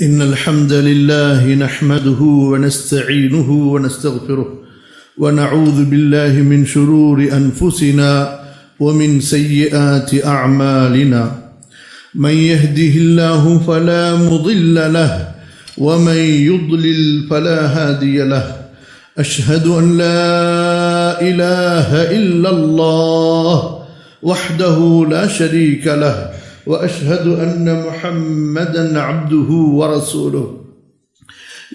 إن الحمد لله نحمده ونستعينه ونستغفره ونعوذ بالله من شرور أنفسنا ومن سيئات أعمالنا من يهده الله فلا مضل له ومن يضلل فلا هادي له أشهد أن لا إله إلا الله وحده لا شريك له وأشهد أن محمدًا عبده ورسوله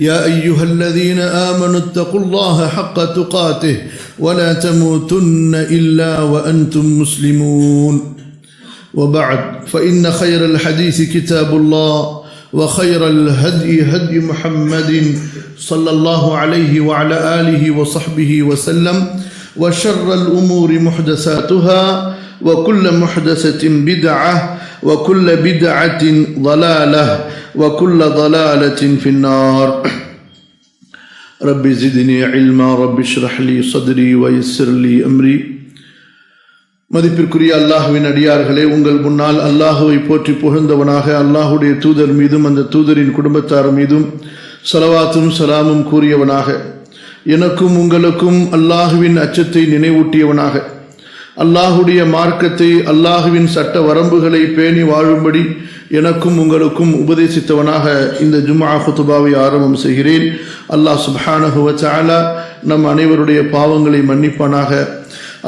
يا أيها الذين آمنوا اتقوا الله حق تقاته ولا تموتن إلا وأنتم مسلمون وبعد فإن خير الحديث كتاب الله وخير الهدي هدي محمد صلى الله عليه وعلى آله وصحبه وسلم وشر الأمور محدثاتها وكل محدثة بدعة وكل بدعة ضلالة وكل ضلالة في النار رب زدني علما رب اشرح لي صدري ويسر لي أمري மதிப்பிற்குரிய அல்லாஹ்வின் அடியார்களே, உங்கள் முன்னால் அல்லாஹுவை போற்றி புகழ்ந்தவனாக அல்லாஹுடைய தூதர் மீதும் அந்த தூதரின் குடும்பத்தார் மீதும் ஸலவாத்தும் சலாமும் கூறியவனாக எனக்கும் உங்களுக்கும் அல்லாஹுவின் அச்சத்தை நினைவூட்டியவனாக அல்லாஹுடைய மார்க்கத்தை அல்லாஹுவின் சட்ட வரம்புகளை பேணி வாழும்படி எனக்கும் உங்களுக்கும் உபதேசித்தவனாக இந்த ஜும்ஆ குத்துபாவை ஆரம்பம் செய்கிறேன். அல்லாஹ் சுப்ஹானஹு வ தஆலா நம் அனைவருடைய பாவங்களை மன்னிப்பானாக.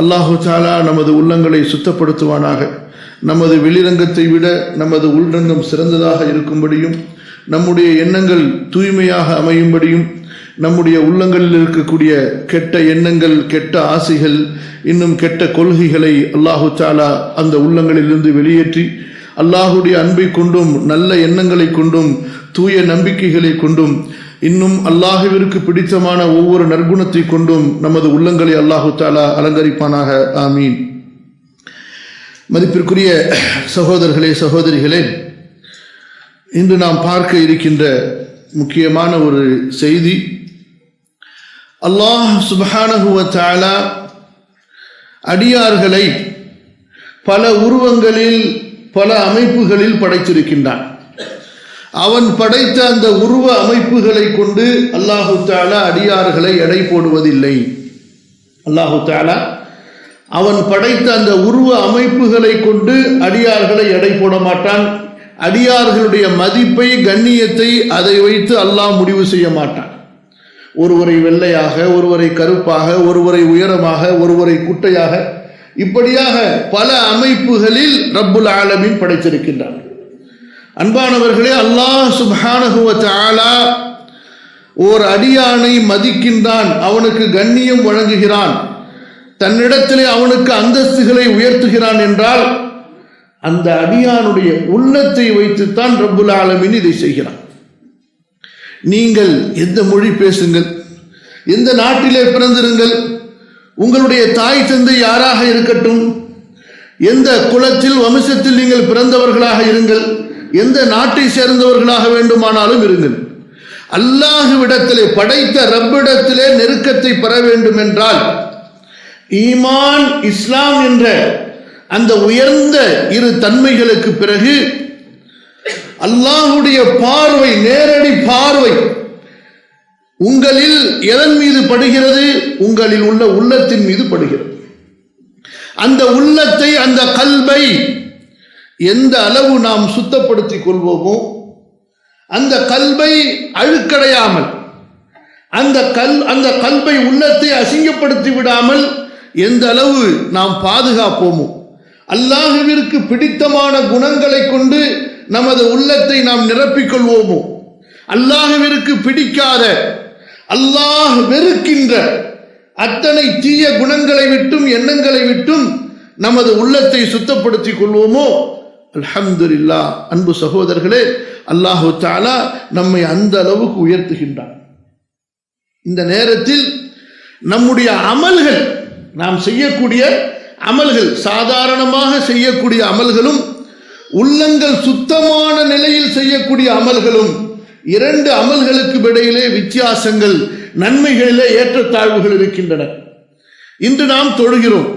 அல்லாஹு தஆலா நமது உள்ளங்களை சுத்தப்படுத்துவானாக. நமது வெளிரங்கத்தை விட நமது உள்ரங்கம் சிறந்ததாக இருக்கும்படியும் நம்முடைய எண்ணங்கள் தூய்மையாக அமையும்படியும் நம்முடைய உள்ளங்களில் இருக்கக்கூடிய கெட்ட எண்ணங்கள், கெட்ட ஆசைகள், இன்னும் கெட்ட கொள்கைகளை அல்லாஹு தஆலா அந்த உள்ளங்களிலிருந்து வெளியேற்றி அல்லாஹுடைய அன்பை கொண்டும் நல்ல எண்ணங்களை கொண்டும் தூய நம்பிக்கைகளை கொண்டும் இன்னும் அல்லாஹுவிற்கு பிடித்தமான ஒவ்வொரு நற்குணத்தை கொண்டும் நமது உள்ளங்களை அல்லாஹு தஆலா அலங்கரிப்பானாக. ஆமீன். மதிப்பிற்குரிய சகோதரர்களே, சகோதரிகளே, இன்று நாம் பார்க்க இருக்கின்ற முக்கியமான ஒரு செய்தி, அல்லாஹ் சுப்ஹானஹு வ தஆலா அடியார்களை பல உருவங்களில் பல அமைப்புகளில் படைத்திருக்கின்றான். அவன் படைத்த அந்த உருவ அமைப்புகளை கொண்டு அல்லாஹு தஆலா அடியார்களை எடை போடுவதில்லை. அல்லாஹு தஆலா அவன் படைத்த அந்த உருவ அமைப்புகளை கொண்டு அடியார்களை எடை போட மாட்டான். அடியார்களுடைய மதிப்பை, கண்ணியத்தை அதை வைத்து அல்லாஹ் முடிவு செய்ய மாட்டான். ஒருவரை வெள்ளையாக, ஒருவரை கருப்பாக, ஒருவரை உயரமாக, ஒருவரை குட்டையாக, இப்படியாக பல அமைப்புகளில் ரப்புல் ஆலமீன் படைத்திருக்கின்றான். அன்பானவர்களே, அல்லாஹ் சுப்ஹானஹு வ தஆலா ஓர் அடியானை மதிக்கின்றான், அவனுக்கு கண்ணியம் வழங்குகிறான், தன்னிடத்திலே அவனுக்கு அந்தஸ்துகளை உயர்த்துகிறான் என்றால் அந்த அடியானுடைய உள்ளத்தை வைத்துத்தான் ரப்புல் ஆலமீன் இதை செய்கிறான். நீங்கள் எந்த மொழி பேசுங்கள், எந்த நாட்டிலே பிறந்திருங்கள், உங்களுடைய தாய் தந்தை யாராக இருக்கட்டும், எந்த குலத்தில் வம்சத்தில் நீங்கள் பிறந்தவர்களாக இருங்கள், எந்த நாட்டை சேர்ந்தவர்களாக வேண்டுமானாலும் இருங்கள், அல்லாஹ்விடத்திலே படைத்த ரப்பிடத்திலே நெருக்கத்தை பெற வேண்டும் என்றால் ஈமான், இஸ்லாம் என்ற அந்த உயர்ந்த இரு தன்மைகளுக்கு பிறகு அல்லாஹுடைய பார்வை, நேரடி பார்வை உங்களில் எதன் மீது படுகிறது? உங்களில் உள்ள உள்ளத்தின் மீது படுகிறது. அந்த உள்ளத்தை, அந்த கல்பை எந்த அளவு நாம் சுத்தப்படுத்திக் கொள்வோமோ, அந்த கல்பை அழுக்கடையாமல், அந்த கல்பை, உள்ளத்தை அசிங்கப்படுத்தி விடாமல் எந்த அளவு நாம் பாதுகாப்போமோ, அல்லாஹுவிற்கு பிடித்தமான குணங்களை கொண்டு நமது உள்ளத்தை நாம் நிரப்பிக்கொள்வோமோ, அல்லாஹுவிற்கு பிடிக்காத, அல்லாஹ் வெறுக்கின்ற அத்தனை தீய குணங்களை விட்டும் எண்ணங்களை விட்டும் நமது உள்ளத்தை சுத்தப்படுத்திக் கொள்வோமோ, அல்ஹம்துலில்லாஹ். அன்பு சகோதரர்களே, அல்லாஹு தஆலா நம்மை அந்த அளவுக்கு உயர்த்துகின்றான். இந்த நேரத்தில் நம்முடைய அமல்கள், நாம் செய்யக்கூடிய அமல்கள், சாதாரணமாக செய்யக்கூடிய அமல்களும் உள்ளங்கள் சுத்தமான நிலையில் செய்யக்கூடிய அமல்களும், இரண்டு அமல்களுக்கு இடையிலே வித்தியாசங்கள், நன்மைகளிலே ஏற்றத்தாழ்வுகள் இருக்கின்றன. இன்று நாம் தொழுகிறோம்,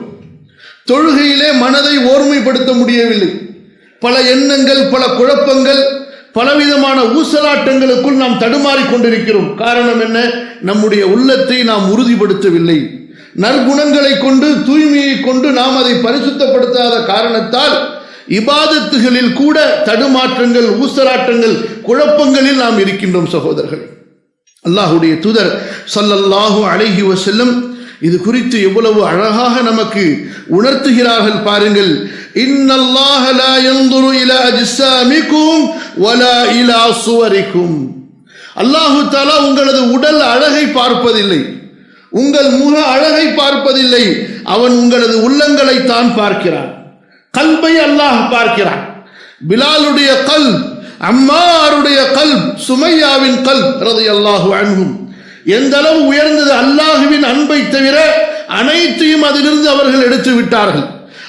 தொழுகையிலே மனதை ஓர்மைப்படுத்த முடியவில்லை. பல எண்ணங்கள், பல குழப்பங்கள், பலவிதமான ஊசலாட்டங்களுக்குள் நாம் தடுமாறிக் கொண்டிருக்கிறோம். காரணம் என்ன? நம்முடைய உள்ளத்தை நாம் உறுதிப்படுத்தவில்லை. நற்குணங்களை கொண்டு, தூய்மையை கொண்டு நாம் அதை பரிசுத்தப்படுத்தாத காரணத்தால் இபாதத்துகளில் கூட தடுமாற்றங்கள், ஊசலாட்டங்கள், குழப்பங்களில் நாம் இருக்கின்றோம் சகோதரர்கள். அல்லாஹ்வுடைய தூதர் ஸல்லல்லாஹு அலைஹி வஸல்லம் இது குறித்து எவ்வளவு அழகாக நமக்கு உணர்த்துகிறார்கள் பாருங்கள். இன்னல்லாஹ லா யன்துரு இலா அஜ்ஸாமிக்கும் வலா இலா சுவரிக்கும். அல்லாஹ் தஆலா உங்களது உடல் அழகை பார்ப்பதில்லை, உங்கள் முக அழகை பார்ப்பதில்லை, அவன் உங்களது உள்ளங்களை தான் பார்க்கிறான். கல்பை அல்லாஹ் பார்க்கிறான். பிலாலுடைய கல்ப், அம்மாருடைய கல்ப், சுமையாவின் கல்ப் ரலியல்லாஹு அன்ஹும் எந்த அளவு உயர்ந்தது! அல்லாஹுவின் அன்பை தவிர அனைத்தையும் அதிலிருந்து அவர்கள் எடுத்து விட்டார்கள்.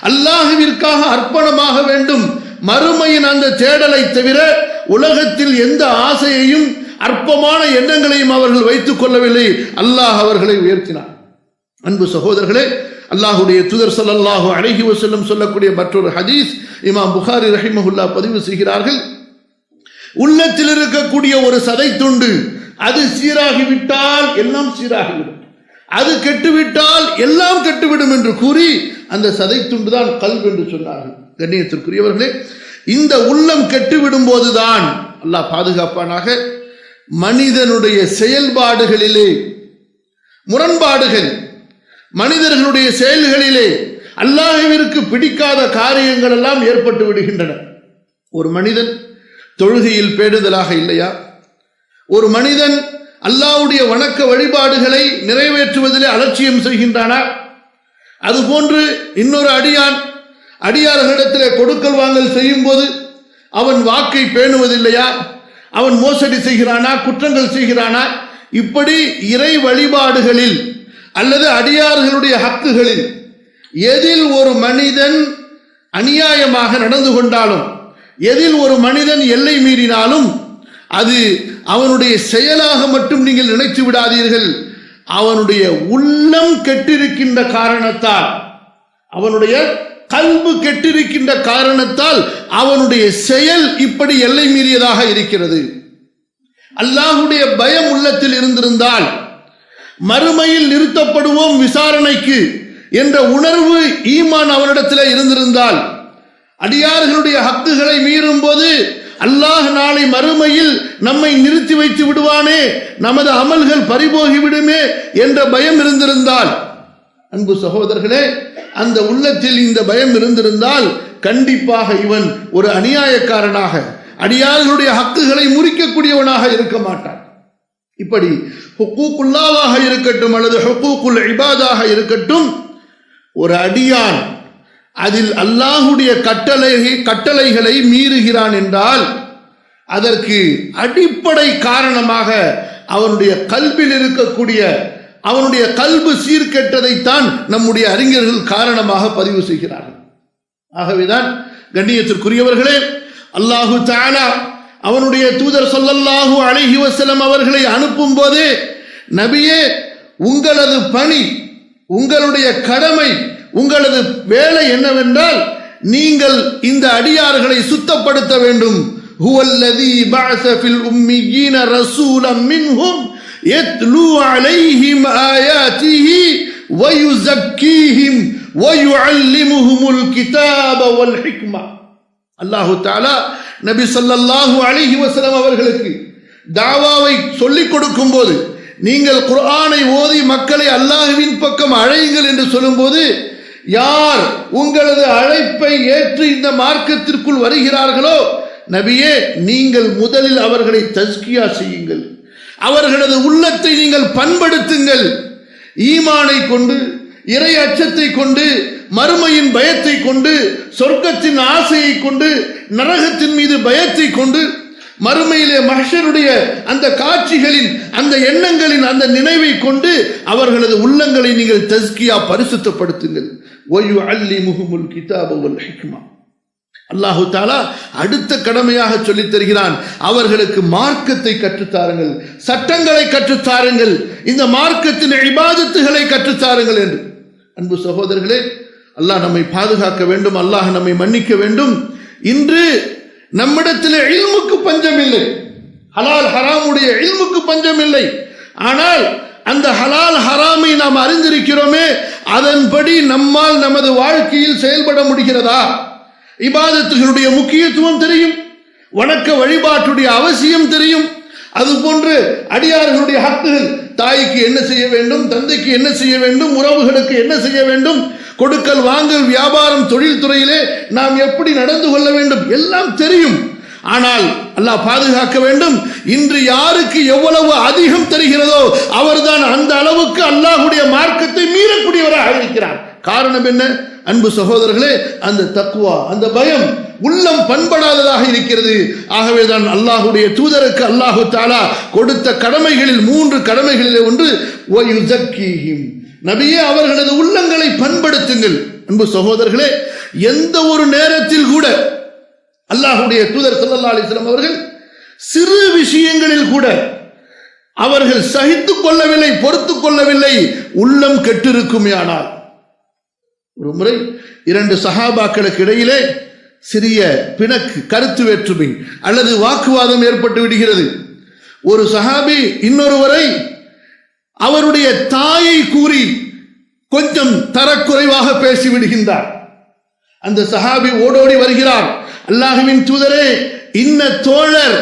அல்லாஹுவிற்காக அர்ப்பணமாக வேண்டும், மறுமையின் அந்த தேடலை தவிர உலகத்தில் எந்த ஆசையையும் அற்பமான எண்ணங்களையும் அவர்கள் வைத்துக் கொள்ளவில்லை. அல்லாஹ் அவர்களை உயர்த்தினார். அன்பு சகோதரர்களே, அல்லாஹ்வுடைய தூதர் ஸல்லல்லாஹு அலைஹி வஸல்லம் சொல்லக்கூடிய மற்றொரு ஹதீஸ் இமாம் புகாரி ரஹிமஹுல்லாஹ் பதிவு செய்கிறார்கள். உள்ளத்தில் இருக்கக்கூடிய ஒரு சதை துண்டு அது சீராகிவிட்டால் எல்லாம் சீராகிவிடும், அது கெட்டுவிட்டால் எல்லாம் கெட்டுவிடும் என்று கூறி அந்த சதை துண்டு தான் கல்ப் என்று சொன்னார்கள். கண்ணியத்திற்குரியவர்களே, இந்த உள்ளம் கெட்டுவிடும் போதுதான், அல்லாஹ் பாதுகாப்பானாக, மனிதனுடைய செயல்பாடுகளிலே முரண்பாடுகள், மனிதர்களுடைய செயல்களிலே அல்லாஹ்விற்கு பிடிக்காத காரியங்கள் எல்லாம் ஏற்பட்டு விடுகின்றன. ஒரு மனிதன் தொழுகையில் பேணுதலாக இல்லையா? ஒரு மனிதன் அல்லாஹ்வுடைய வணக்க வழிபாடுகளை நிறைவேற்றுவதிலே அலட்சியம் செய்கின்றானா? அதுபோன்று இன்னொரு அடியார்களிடத்திலே கொடுக்கல் வாங்கல் செய்யும் போது அவன் வாக்கை பேணுவதில்லையா? அவன் மோசடி செய்கிறானா? குற்றங்கள் செய்கிறானா? இப்படி இறை வழிபாடுகளில் அல்லது அடியார்களுடைய ஹக்குகளில் எதில் ஒரு மனிதன் அநியாயமாக நடந்து கொண்டாலும், எதில் ஒரு மனிதன் எல்லை மீறினாலும் அது அவனுடைய செயலாக மட்டும் நீங்கள் நினைத்து விடாதீர்கள். அவனுடைய உள்ளம் கெட்டிருக்கின்ற காரணத்தால், அவனுடைய கல்பு கெட்டிருக்கின்ற காரணத்தால் அவனுடைய செயல் இப்படி எல்லை மீறியதாக இருக்கிறது. அல்லாஹ்வுடைய பயம் உள்ளத்தில் இருந்திருந்தால், மறுமையில் நிறுத்தப்படுவோம் விசாரணைக்கு என்ற உணர்வு ஈமான் அவனிடத்தில் இருந்திருந்தால், அடியார்களுடைய ஹக்குகளை மீறும் போது அல்லாஹ் நாளை மறுமையில் நம்மை நிறுத்தி வைத்து விடுவானே, நமது அமல்கள் பறிபோகி விடுமே என்ற பயம் இருந்திருந்தால், அன்பு சகோதரர்களே, அந்த உள்ளத்தில் இந்த பயம் இருந்திருந்தால் கண்டிப்பாக இவன் ஒரு அநியாயக்காரனாக, அடியார்களுடைய ஹக்குகளை முறிக்கக்கூடியவனாக இருக்க மாட்டான். இப்படி ஹுக்கூக்குல்லாவாக இருக்கட்டும் அல்லது ஹுக்கூக்குல் இபாதாக இருக்கட்டும், ஒரு அடியான் அதில் அல்லாஹ்வுடைய கட்டளைகளை மீறுகிறான் என்றால் அதற்கு அடிப்படை காரணமாக அவனுடைய கல்பில் இருக்கக்கூடிய, அவனுடைய கல்பு சீர்கெட்டதைத்தான் நம்முடைய அறிஞர்கள் காரணமாக பதிவு செய்கிறார்கள். ஆகவேதான் கண்ணியத்திற்குரியவர்களே, அல்லாஹு தஆலா அவனுடைய தூதர் ஸல்லல்லாஹு அலைஹி வஸல்லம் அவர்களை அனுப்பும் போது, நபியே, உங்களது பணி, உங்களுடைய கடமை, உங்களது வேலை என்னவென்றால் நீங்கள் இந்த அடியார்களை சுத்தப்படுத்த வேண்டும். ஹுவல்லதீ பஅஸ ஃபில் உம்மீயீன ரசூலன் மின்ஹும் யத்லூ அலைஹிம் ஆயாத்திஹி வ யுஸக்கீஹிம் வ யுஅல்லிமுஹுமுல் கிதாப வல் ஹிக்மா. அல்லாஹ் தஆலா நபி ஸல்லல்லாஹு அலைஹி வஸல்லம் அவர்களுக்கு தாவாவை சொல்லிக் கொடுக்கும் போது, நீங்கள் குர்ஆனை ஓதி மக்களை அல்லாஹ்வின் பக்கம் அழையுங்கள் என்று சொல்லும்போது, யார் உங்களது அழைப்பை ஏற்று இந்த மார்க்கத்திற்குள் வருகிறார்களோ, நபியே, நீங்கள் முதலில் அவர்களை தஸ்கியா செய்யுங்கள், அவர்களது உள்ளத்தை நீங்கள் பண்படுத்துங்கள். ஈமானை கொண்டு, இறை அச்சத்தை கொண்டு, மறுமையின் பயத்தை கொண்டு, சொர்க்கத்தின் ஆசையை கொண்டு, நரகத்தின் மீது பயத்தை கொண்டு, மறுமையிலே மஹ்ஷருடைய அந்த காட்சிகளின், அந்த எண்ணங்களின் அந்த நினைவை கொண்டு அவர்களது உள்ளங்களை நீங்கள் தஸ்கியா பரிசுத்தப்படுத்துங்கள். வயுஅல்லிமுஹுமுல் கிதாப வல் ஹிக்மா. அல்லாஹு தஆலா அடுத்த கடமையாக சொல்லித் தருகிறான், அவர்களுக்கு மார்க்கத்தை கற்றுத்தாருங்கள், சட்டங்களை கற்றுத்தாருங்கள், இந்த மார்க்கத்தின் இபாதத்துகளை கற்றுத்தாருங்கள் என்று. அன்பு சகோதரர்களே, அல்லாஹ் நம்மை பாதுகாக்க வேண்டும், அல்லாஹ் நம்மை மன்னிக்க வேண்டும். இன்று நம்மிடத்தில் இல்முக்கு பஞ்சம் இல்லை, ஹலால் ஹராமுடைய இல்முக்கு பஞ்சம் இல்லை. ஆனால் அந்த ஹலால் ஹராமை நாம் அறிந்திருக்கிறோமே, அதன்படி நம்மால் நமது வாழ்க்கையில் செயல்பட முடிகிறதா? இபாதத்துகளுடைய முக்கியத்துவம் தெரியும், வணக்க வழிபாட்டுடைய அவசியம் தெரியும். அதுபோன்று அடியார்களுடைய ஹக்குகள், தாய்க்கு என்ன செய்ய வேண்டும், தந்தைக்கு என்ன செய்ய வேண்டும், உறவுகளுக்கு என்ன செய்ய வேண்டும், கொடுக்கல் வாங்கல், வியாபாரம், தொழில்துறையிலே நாம் எப்படி நடந்து கொள்ள வேண்டும், எல்லாம் தெரியும். ஆனால் அல்லாஹ் பாதுகாக்க வேண்டும், இன்று யாருக்கு எவ்வளவு அதிகம் தெரிகிறதோ அவர்தான் அந்த அளவுக்கு அல்லாஹ்வுடைய மார்க்கத்தை மீறக்கூடியவராக இருக்கிறார். காரணம் என்ன? அன்பு சகோதரர்களே, அந்த தக்வா, அந்த பயம் உள்ளம் பண்படாததாக இருக்கிறது. ஆகவேதான் அல்லாஹ்வுடைய தூதருக்கு அல்லாஹு தஆலா கொடுத்த கடமைகளில் 3 கடமைகளிலே ஒன்று வயுஸக்கீஹிம், நபியே அவர்களது உள்ளங்களை பண்படுத்துங்கள். அன்பு சகோதரர்களே, எந்த ஒரு நேரத்தில் கூட அல்லாஹ்வுடைய தூதர் ஸல்லல்லாஹு அலைஹி வஸல்லம் அவர்கள் சிறு விஷயங்களில் கூட அவர்கள் சகித்துக் கொள்ளவில்லை, பொறுத்துக் கொள்ளவில்லை. உள்ளம் கெட்டிருக்குமேயானால், ஒரு முறை 2 சஹாபாக்களுக்கு இடையிலே சிறிய பிணக்கு, கருத்து வேற்றுமை அல்லது வாக்குவாதம் ஏற்பட்டு விடுகிறது. ஒரு சஹாபி இன்னொருவரை அவருடைய தாயை கூறி கொஞ்சம் தரக்குறைவாக பேசிவிடுகின்றார். அந்த சஹாபி ஓடோடி வருகிறார், அல்லாஹ்வின் தூதரே, இன்ன தோழர்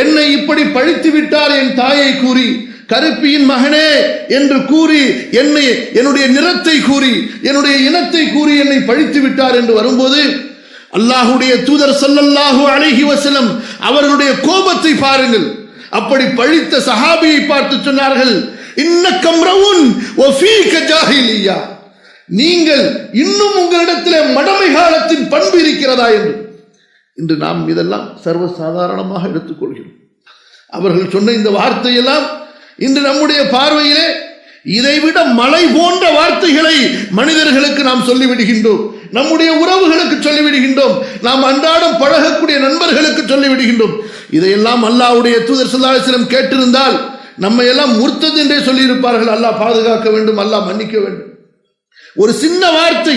என்னை இப்படி பழித்து விட்டார், என் தாயை கூறி, கருப்பியின் மகனே என்று கூறி, என்னை, என்னுடைய நிறத்தை கூறி, என்னுடைய இனத்தை கூறி என்னை பழித்து விட்டார் என்று வரும்போது அல்லாஹ்வுடைய தூதர் ஸல்லல்லாஹு அலைஹி வஸல்லம் அவர்களுடைய கோபத்தை பாருங்கள். அப்படி பழித்த சஹாபியை பார்த்து சொன்னார்கள், இன்னக்கம் ரவுன் வ ஃபீக ஜாஹிலியா, நீங்கள் இன்னும் உங்களிடத்தில் மடமை காலத்தின் பண்பு இருக்கிறதா என்று. இன்று நாம் இதெல்லாம் சர்வசாதாரணமாக எடுத்துக்கொள்கிறோம். அவர்கள் சொன்ன இந்த வார்த்தையெல்லாம் இன்று நம்முடைய பார்வையிலே இதைவிட மலை போன்ற வார்த்தைகளை மனிதர்களுக்கு நாம் சொல்லிவிடுகின்றோம், நம்முடைய உறவுகளுக்கு சொல்லிவிடுகின்றோம், நாம் அன்றாடம் பழகக்கூடிய நண்பர்களுக்கு சொல்லிவிடுகின்றோம். இதையெல்லாம் அல்லாஹ்வுடைய தூதர் ஸல்லல்லாஹு அலைஹி வஸல்லம் கேட்டிருந்தால் நம்மை எல்லாம் முர்த்தத் என்றே சொல்லியிருப்பார்கள். அல்லாஹ் பாதுகாக்க வேண்டும், அல்லாஹ் மன்னிக்க வேண்டும். ஒரு சின்ன வார்த்தை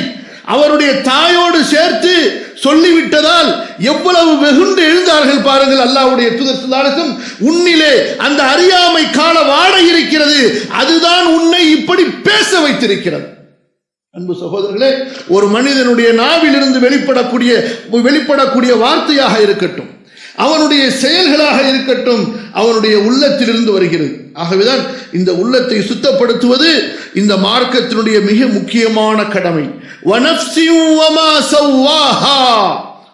அவருடைய தாயோடு சேர்த்து சொல்லிவிட்டதால் எவ்வளவு வெகுண்டு எழுந்தார்கள் பாருங்கள். அல்லாஹ்வுடைய தூதர் ஸல்லல்லாஹு அலைஹி வஸல்லம், உன்னிலே அந்த அறியாமை கால வாடை இருக்கிறது, அதுதான் உன்னை இப்படி பேச வைத்திருக்கிறது. அன்பு சகோதரர்களே, ஒரு மனிதனுடைய நாவிலிருந்து வெளிப்படக்கூடிய வார்த்தையாக இருக்கட்டும், அவனுடைய செயல்களாக இருக்கட்டும், அவனுடைய உள்ளத்திலிருந்து வருகிறது. ஆகவேதான் இந்த உள்ளத்தை சுத்தப்படுத்துவது இந்த மார்க்கத்தினுடைய மிக முக்கியமான கடமை.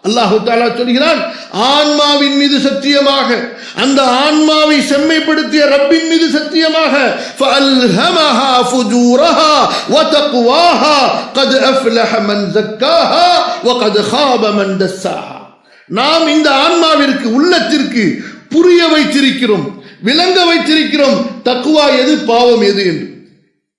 அல்லாஹு தஆலா சொல்கிறான், ஆன்மாவின் மீது சத்தியமாக, அந்த ஆன்மாவை செம்மைப்படுத்திய ரப்பின் மீது சத்தியமாக, ஃபஅல்ஹமஹா ஃபுஜூரஹா வ தக்வாஹா கத் அஃப்லஹ மன் ஸக்காஹா வ கத் காப மன் தஸ்ஸாஹா. நாம் இந்த ஆன்மாவிற்கு, உள்ளத்திற்கு புரிய வைத்திருக்கிறோம், விளங்க வைத்திருக்கிறோம் தக்வா எது, பாவம் எது என்று.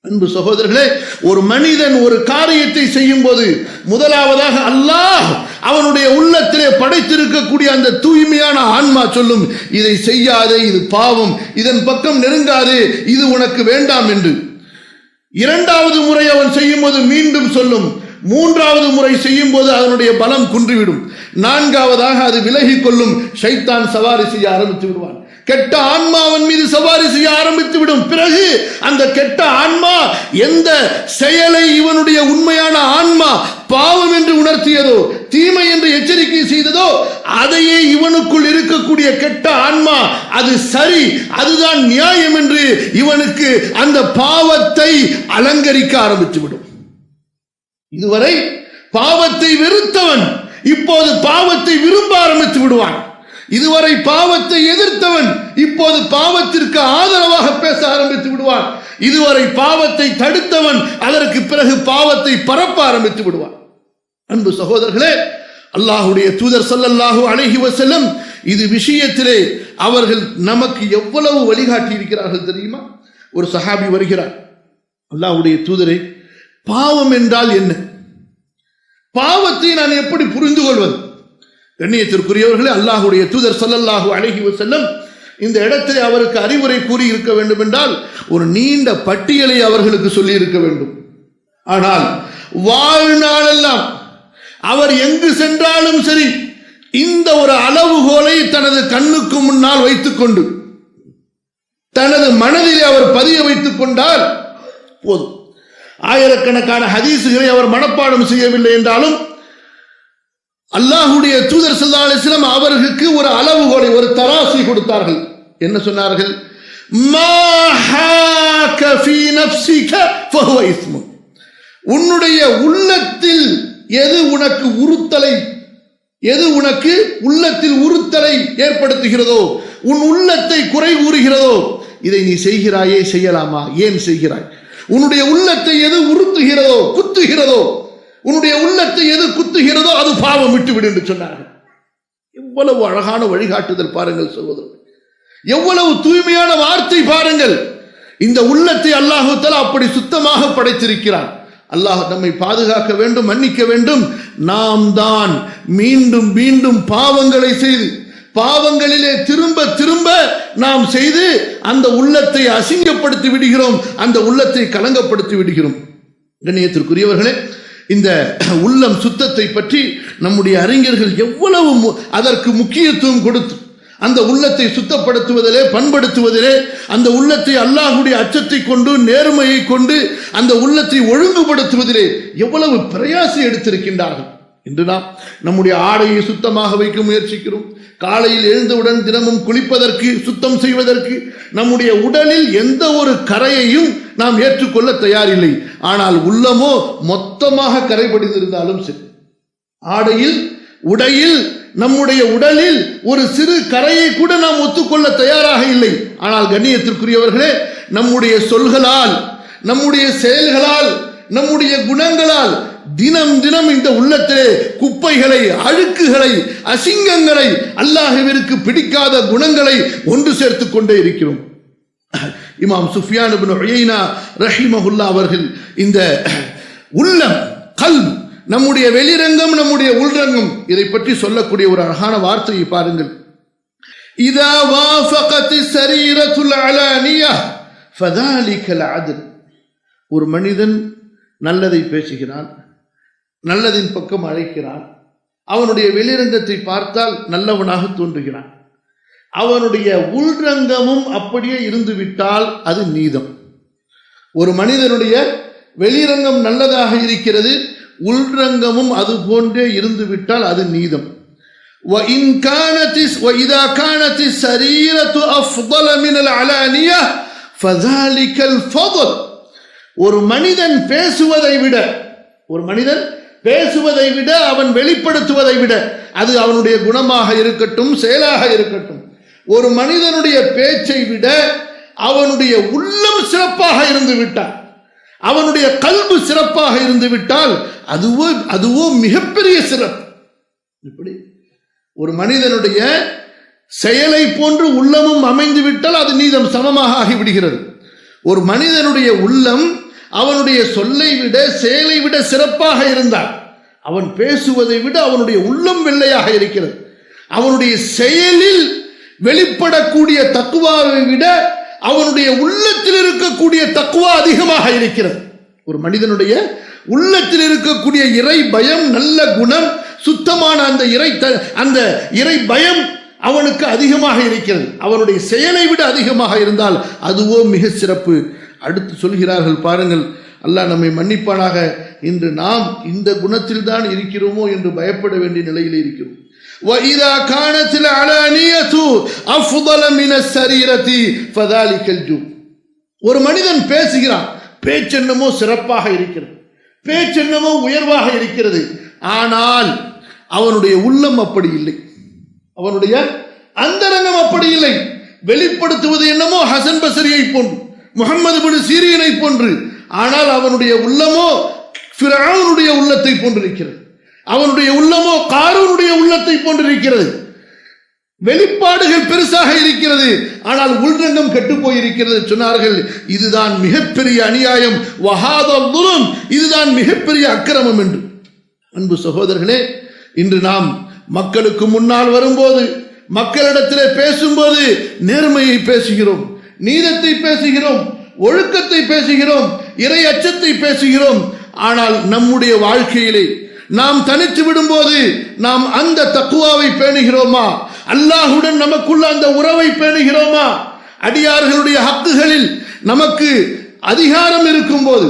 அன்பு சகோதரர்களே, ஒரு மனிதன் ஒரு காரியத்தை செய்யும் போது முதலாவதாக அல்லாஹ் அவனுடைய உள்ளத்திலே படைத்திருக்கக்கூடிய அந்த தூய்மையான ஆன்மா சொல்லும், இதை செய்யாதே, இது பாவம், இதன் பக்கம் நெருங்காதே, இது உனக்கு வேண்டாம் என்று. 2வது முறை அவன் செய்யும் போது மீண்டும் சொல்லும், 3வது முறை செய்யும் போது அதனுடைய பலம் குன்றிவிடும், 4வதாக அது விலகி கொள்ளும், ஷைத்தான் சவாரி செய்ய ஆரம்பித்து விடுவான், கெட்ட ஆன்மாவின் மீது சவாரி செய்ய ஆரம்பித்து விடும். பிறகு அந்த கெட்ட ஆன்மா எந்த செயலை இவனுடைய உண்மையான ஆன்மா பாவம் என்று உணர்த்தியதோ, தீமை என்று எச்சரிக்கை செய்ததோ, அதையே இவனுக்குள் இருக்கக்கூடிய கெட்ட ஆன்மா அது சரி, அதுதான் நியாயம் என்று இவனுக்கு அந்த பாவத்தை அலங்கரிக்க ஆரம்பித்து விடும். இதுவரை பாவத்தை வெறுத்தவன் இப்போது பாவத்தை விரும்ப ஆரம்பித்து விடுவான். இதுவரை பாவத்தை எதிர்த்தவன் இப்போது பாவத்திற்கு ஆதரவாக பேச ஆரம்பித்து விடுவான். இதுவரை பாவத்தை தடுத்தவன் அதற்கு பிறகு பாவத்தை பரப்ப ஆரம்பித்து விடுவான். அன்பு சகோதரர்களே, அல்லாஹ்வுடைய தூதர் ஸல்லல்லாஹு அலைஹி வஸல்லம் இது விஷயத்திலே அவர்கள் நமக்கு எவ்வளவு வழிகாட்டி இருக்கிறார்கள் தெரியுமா? ஒரு சஹாபி வருகிறார், அல்லாஹ்வுடைய தூதரே, பாவம் என்றால் என்ன? பாவத்தை நான் எப்படி புரிந்து கொள்வது? கண்ணியத்திற்குரியவர்களே, அல்லாஹ்வுடைய தூதர் ஸல்லல்லாஹு அலைஹி வஸல்லம் இந்த இடத்திலே அவருக்கு அறிவுரை கூறி இருக்க வேண்டும் என்றால் ஒரு நீண்ட பட்டியலை அவர்களுக்கு சொல்லி இருக்க வேண்டும். ஆனால் வாழ்நாளெல்லாம் அவர் எங்கு சென்றாலும் சரி, இந்த ஒரு அளவுகோலை தனது கண்ணுக்கு முன்னால் வைத்துக் கொண்டு தனது மனதிலே அவர் பதிய வைத்துக் கொண்டால் போதும். ஆயிரக்கணக்கான ஹதீசுகளை அவர் மனப்பாடம் செய்யவில்லை என்றாலும் அல்லாஹ்வுடைய தூதர் ஸல்லல்லாஹு அலைஹி வஸல்லம் அவர்களுக்கு ஒரு அளவுகோலை, ஒரு தராசை கொடுத்தார்கள். என்ன சொன்னார்கள்? மா ஹாக ஃபீ நஃப்ஸிக ஃபஹுவ இஸ்மு. உன்னுடைய உள்ளத்தில் எது உனக்கு உறுத்தலை, எது உனக்கு உள்ளத்தில் உறுத்தலை ஏற்படுத்துகிறதோ, உன் உள்ளத்தை குறை கூறுகிறதோ, இதை நீ செய்கிறாயே, செய்யலாமா, ஏன் செய்கிறாய்? உன்னுடைய உள்ளத்தை எது உறுத்துகிறதோ, குத்துகிறதோ, உன்னுடைய உள்ளத்தை எது குத்துகிறதோ அது பாவம், விட்டுவிடு என்று சொன்னார்கள். எவ்வளவு அழகான வழிகாட்டுதல் பாருங்கள் சகோதரர், எவ்வளவு தூய்மையான வார்த்தை பாருங்கள். இந்த உள்ளத்தை அல்லாஹ் தஆலா அப்படி சுத்தமாக படைத்திருக்கிறான். அல்லாஹ் நம்மை பாதுகாக்க வேண்டும், மன்னிக்க வேண்டும். நாம் தான் மீண்டும் மீண்டும் பாவங்களை செய்து, பாவங்களிலே திரும்ப திரும்ப நாம் செய்து அந்த உள்ளத்தை அசிங்கப்படுத்தி விடுகிறோம், அந்த உள்ளத்தை கலங்கப்படுத்தி விடுகிறோம். கண்ணியத்திற்குரியவர்களே, இந்த உள்ளம் சுத்தத்தை பற்றி நம்முடைய அறிஞர்கள் எவ்வளவு அதற்கு முக்கியத்துவம் கொடுத்து அந்த உள்ளத்தை சுத்தப்படுத்துவதிலே, பண்படுத்துவதிலே, அந்த உள்ளத்தை அல்லாஹ்வுடைய அச்சத்தை கொண்டு, நேர்மையை கொண்டு அந்த உள்ளத்தை ஒழுங்குபடுத்துவதிலே எவ்வளவு பிரயாசம் எடுத்திருக்கின்றார்கள். இன்று நாம் நம்முடைய ஆடையை சுத்தமாக வைக்க முயற்சிக்கிறோம். காலையில் எழுந்தவுடன் தினமும் குளிப்பதற்கு, சுத்தம் செய்வதற்கு, நம்முடைய உடலில் எந்த ஒரு கரையையும் நாம் ஏற்றுக்கொள்ள தயாரில்லை. ஆனால் உள்ளமோ மொத்தமாக கரைபடிந்திருந்தாலும் சரி, ஆடையில், உடையில், நம்முடைய உடலில் ஒரு சிறு கரையை கூட நாம் ஒத்துக்கொள்ள தயாராக இல்லை. ஆனால் கண்ணியத்திற்குரியவர்களே, நம்முடைய சொல்களால், நம்முடைய செயல்களால், நம்முடைய குணங்களால் தினம் தினம் இந்த உள்ளத்திலே குப்பைகளை, அழுக்குகளை, அசிங்கங்களை, அல்லாஹ்விற்கு பிடிக்காத குணங்களை ஒன்று சேர்த்துக் கொண்டே இருக்கிறோம். இமாம் சுஃபியான் இப்னு உயைனா ரஹிமஹுல்லாஹ் அவர்கள் இந்த உள்ளம், கல்ப், நம்முடைய வெளிரங்கம், நம்முடைய உள்ரங்கம், இதை பற்றி சொல்லக்கூடிய ஒரு அழகான வார்த்தையை பாருங்கள். இதா வாஃபகத்தி ஸரீரத்துல் அலானியா ஃபதாலிகல் அத்ல். ஒரு மனிதன் நல்லதை பேசுகிறான், நல்லதின் பக்கம் அழைக்கிறான், அவனுடைய வெளிரங்கத்தை பார்த்தால் நல்லவனாக தோன்றுகிறான், அவனுடைய உள்ரங்கமும் அப்படியே இருந்துவிட்டால் அது நீதம். ஒரு மனிதனுடைய வெளிரங்கம் நல்லதாக இருக்கிறது, உள்ரங்கமும் அது போன்றே இருந்துவிட்டால் அது நீதம். وَإِذَا كَانَتِ السَّرِيرَةُ أَفْضَلَ مِنَ الْعَلَانِيَةِ فَذَلِكَ الْفَضْلُ. ஒரு மனிதன் பேசுவதை விட, ஒரு மனிதன் பேசுவதை விட, அவன் வெளிப்படுத்துவதை விட, அது அவனுடைய குணமாக இருக்கட்டும், செயலாக இருக்கட்டும், ஒரு மனிதனுடைய பேச்சை விட அவனுடைய உள்ளம் சிறப்பாக இருந்து விட்டால், அவனுடைய கல்பு சிறப்பாக இருந்து விட்டால் அதுவோ மிகப்பெரிய சிறப்பு. இப்படி ஒரு மனிதனுடைய செயலை போன்று உள்ளமும் அமைந்து விட்டால் அது நீதம், சமமாக ஆகிவிடுகிறது. ஒரு மனிதனுடைய உள்ளம் அவனுடைய சொல்லை விட, செயலை விட சிறப்பாக இருந்தால், அவன் பேசுவதை விட அவனுடைய உள்ளம் வெள்ளையாக இருக்கிறது. அவனுடைய செயலில் வெளிப்படக்கூடிய தக்வாவை விட அவனுடைய உள்ளத்தில் இருக்கக்கூடிய தக்வா அதிகமாக இருக்கிறது. ஒரு மனிதனுடைய உள்ளத்தில் இருக்கக்கூடிய இறை பயம், நல்ல குணம், சுத்தமான அந்த இறை பயம் அவனுக்கு அதிகமாக இருக்கிறது. அவனுடைய செயலை விட அதிகமாக இருந்தால் அதுவோ மிக சிறப்பு. அடுத்து சொல்கிறார்கள் பாருங்கள், அல்லாஹ் நம்மை மன்னிப்பானாக. இன்று நாம் இந்த குணத்தில் தான் இருக்கிறோமோ என்று பயப்பட வேண்டிய நிலையில் இருக்கிறோம். وَإِذَا كَانَتِ الْعَلَانِيَةُ أَفْضَلَ مِنَ السَّرِيرَةِ فَذَلِكَ الْجُودُ. ஒரு மனிதன் பேசுகிறான், பேச்சென்னமோ சிறப்பாக இருக்கிறது, பேச்சென்னமோ உயர்வாக இருக்கிறது, ஆனால் அவனுடைய உள்ளம் அப்படி இல்லை, அவனுடைய அந்தரங்கம் அப்படி இல்லை. வெளிப்படுத்துவது என்னமோ ஹசன் பஸ்ரியை போன்று, முஹம்மது இப்னு சீரீனை போன்று, ஆனால் அவனுடைய உள்ளமோ ஃபிரௌனுடைய உள்ளத்தை போன்றிருக்கிறது, அவனுடைய உள்ளமோ காரூனுடைய உள்ளத்தை போன்றிருக்கிறது. வெளிப்பாடுகள் பெருசாக இருக்கிறது, ஆனால் உள்ரங்கம் கெட்டு போயிருக்கிறது. சொன்னார்கள், இதுதான் மிகப்பெரிய அநியாயம், வஹாதல் ظுல்ம், இதுதான் மிகப்பெரிய அக்கிரமம் என்று. அன்பு சகோதரர்களே, இன்று நாம் மக்களுக்கு முன்னால் வரும்போது, மக்களிடத்திலே பேசும்போது நேர்மையை பேசுகிறோம், நீதத்தை பேசுகிறோம், ஒழுக்கத்தை பேசுகிறோம், இறை அச்சத்தை பேசுகிறோம். ஆனால் நம்முடைய வாழ்க்கையிலே, நாம் தனித்து விடும்போது நாம் அந்த தக்குவாவை பேணுகிறோமா? அல்லாஹுடன் நமக்குள்ள அந்த உறவை பேணுகிறோமா? அடியார்களுடைய ஹக்குகளில் நமக்கு அதிகாரம் இருக்கும் போது,